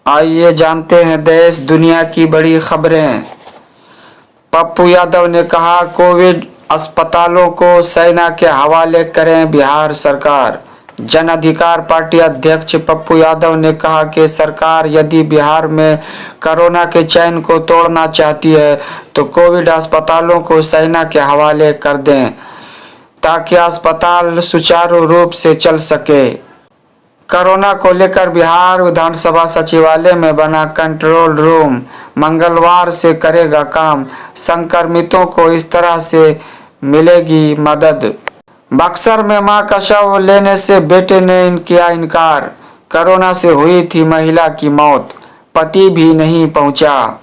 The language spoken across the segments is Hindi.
आइए जानते हैं देश दुनिया की बड़ी खबरें। पप्पू यादव ने कहा, कोविड अस्पतालों को सेना के हवाले करें बिहार सरकार। जन अधिकार पार्टी अध्यक्ष पप्पू यादव ने कहा कि सरकार यदि बिहार में कोरोना के चैन को तोड़ना चाहती है तो कोविड अस्पतालों को सेना के हवाले कर दें ताकि अस्पताल सुचारू रूप से चल सके। कोरोना को लेकर बिहार विधानसभा सचिवालय में बना कंट्रोल रूम मंगलवार से करेगा काम। संक्रमितों को इस तरह से मिलेगी मदद। बक्सर में मां का शव लेने से बेटे ने किया इनकार। कोरोना से हुई थी महिला की मौत, पति भी नहीं पहुंचा।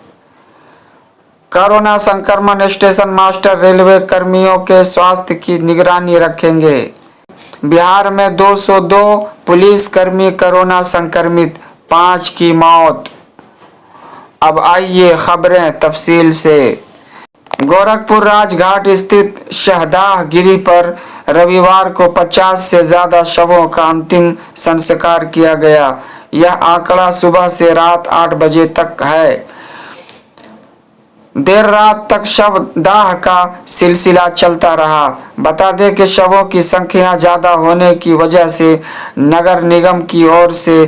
कोरोना संक्रमण स्टेशन मास्टर रेलवे कर्मियों के स्वास्थ्य की निगरानी रखेंगे। बिहार में 202 पुलिसकर्मी कोरोना संक्रमित, 5 की मौत। अब आइए खबरें तफसील से। गोरखपुर राजघाट स्थित शहदाह गिरी पर रविवार को 50 से ज्यादा शवों का अंतिम संस्कार किया गया। यह आंकड़ा सुबह से रात 8 बजे तक है। देर रात तक शवदाह का सिलसिला चलता रहा। बता दें कि शवों की संख्या ज्यादा होने की वजह से नगर निगम की ओर से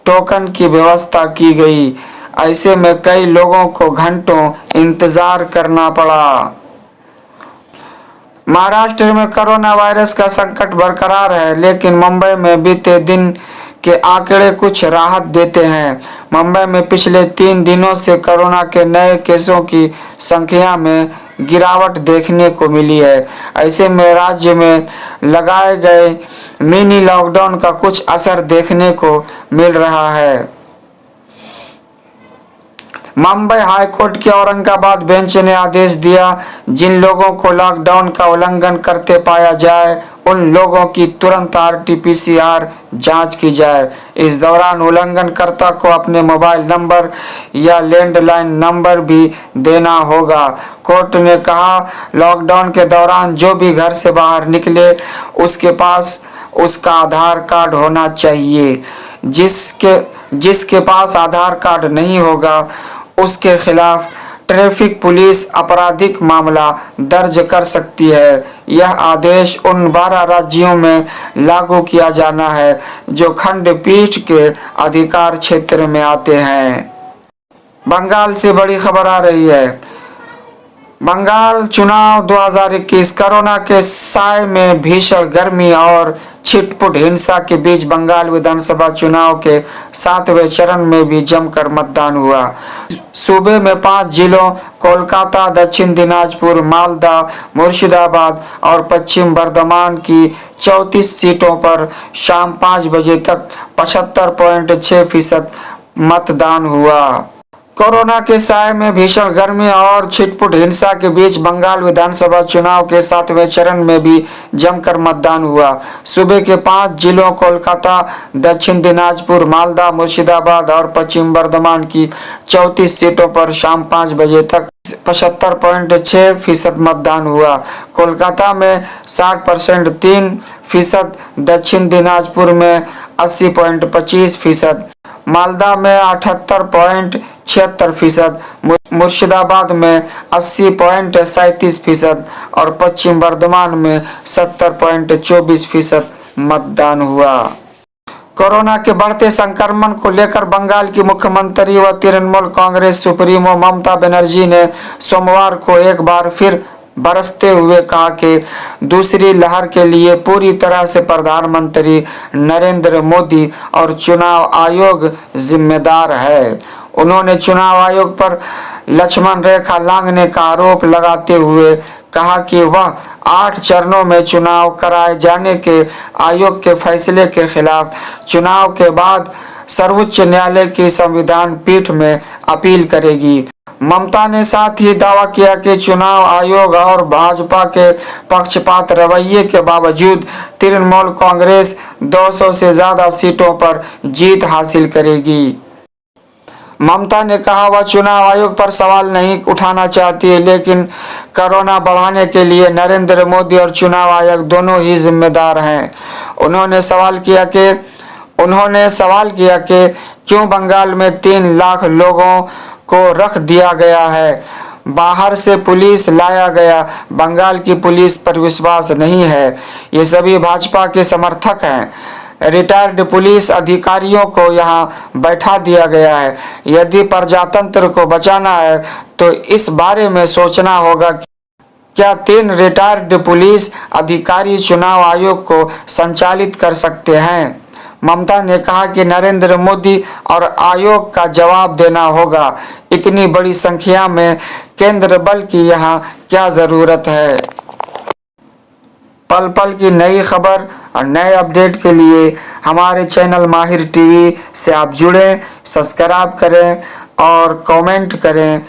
टोकन की व्यवस्था की गई। ऐसे में कई लोगों को घंटों इंतजार करना पड़ा। महाराष्ट्र में कोरोना वायरस का संकट बरकरार है, लेकिन मुंबई में बीते दिन के आंकड़े कुछ राहत देते हैं। मुंबई में पिछले 3 दिनों से कोरोना के नए केसों की संख्या में गिरावट देखने को मिली है। ऐसे में राज्य में लगाए गए मिनी लॉकडाउन का कुछ असर देखने को मिल रहा है। मुंबई हाईकोर्ट की औरंगाबाद बेंच ने आदेश दिया, जिन लोगों को लॉकडाउन का उल्लंघन करते पाया जाए उन लोगों की तुरंत RT-PCR जांच की जाए। इस दौरान उल्लंघनकर्ता को अपने मोबाइल नंबर या लैंडलाइन नंबर भी देना होगा। कोर्ट ने कहा, लॉकडाउन के दौरान जो भी घर से बाहर निकले उसके पास उसका आधार कार्ड होना चाहिए। जिसके पास आधार कार्ड नहीं होगा उसके खिलाफ ट्रैफिक पुलिस आपराधिक मामला दर्ज कर सकती है। यह आदेश उन 12 राज्यों में लागू किया जाना है जो खंडपीठ के अधिकार क्षेत्र में आते हैं। बंगाल से बड़ी खबर आ रही है। बंगाल चुनाव 2021। कोरोना के साए में भीषण गर्मी और छिटपुट हिंसा के बीच बंगाल विधानसभा चुनाव के 7वें चरण में भी जमकर मतदान हुआ। सूबे में 5 जिलों कोलकाता, दक्षिण दिनाजपुर, मालदा, मुर्शिदाबाद और पश्चिम बर्धमान की 34 सीटों पर शाम 5 बजे तक 75.6% मतदान हुआ। कोरोना के साए में भीषण गर्मी और छिटपुट हिंसा के बीच बंगाल विधानसभा चुनाव के 7वें चरण में भी जमकर मतदान हुआ। सूबे के 5 जिलों कोलकाता, दक्षिण दिनाजपुर, मालदा, मुर्शिदाबाद और पश्चिम बर्धमान की 34 सीटों पर शाम 5 बजे तक 75.6% मतदान हुआ। कोलकाता में 60.3%, दक्षिण दिनाजपुर में 80.25%, मालदा में 78.76%, मुर्शिदाबाद में 80.37% और पश्चिम बर्धमान में 70.24% मतदान हुआ। कोरोना के बढ़ते संक्रमण को लेकर बंगाल की मुख्यमंत्री व तृणमूल कांग्रेस सुप्रीमो ममता बनर्जी ने सोमवार को एक बार फिर बरसते हुए कहा कि दूसरी लहर के लिए पूरी तरह से प्रधानमंत्री नरेंद्र मोदी और चुनाव आयोग जिम्मेदार है। उन्होंने चुनाव आयोग पर लक्ष्मण रेखा लांघने का आरोप लगाते हुए कहा कि वह 8 चरणों में चुनाव कराए जाने के आयोग के फैसले के खिलाफ चुनाव के बाद सर्वोच्च न्यायालय की संविधान पीठ में अपील करेगी। ममता ने साथ ही दावा किया कि चुनाव आयोग और भाजपा के पक्षपात रवैये के बावजूद तृणमूल कांग्रेस 200 से ज्यादा सीटों पर जीत हासिल करेगी। ममता ने कहा, वह चुनाव आयोग पर सवाल नहीं उठाना चाहती है, लेकिन कोरोना बढ़ाने के लिए नरेंद्र मोदी और चुनाव आयोग दोनों ही जिम्मेदार हैं। उन्होंने सवाल किया कि क्यों बंगाल में 3 लाख लोगों को रख दिया गया है? बाहर से पुलिस लाया गया, बंगाल की पुलिस पर विश्वास नहीं है। ये सभी भाजपा के समर्थक हैं। रिटायर्ड पुलिस अधिकारियों को यहाँ बैठा दिया गया है। यदि प्रजातंत्र को बचाना है तो इस बारे में सोचना होगा कि क्या 3 रिटायर्ड पुलिस अधिकारी चुनाव आयोग को संचालित कर सकते हैं? ममता ने कहा कि नरेंद्र मोदी और आयोग का जवाब देना होगा। इतनी बड़ी संख्या में केंद्र बल की यहाँ क्या जरूरत है? पल पल की नई खबर और नए अपडेट के लिए हमारे चैनल माहिर टीवी से आप जुड़ें, सब्सक्राइब करें और कमेंट करें।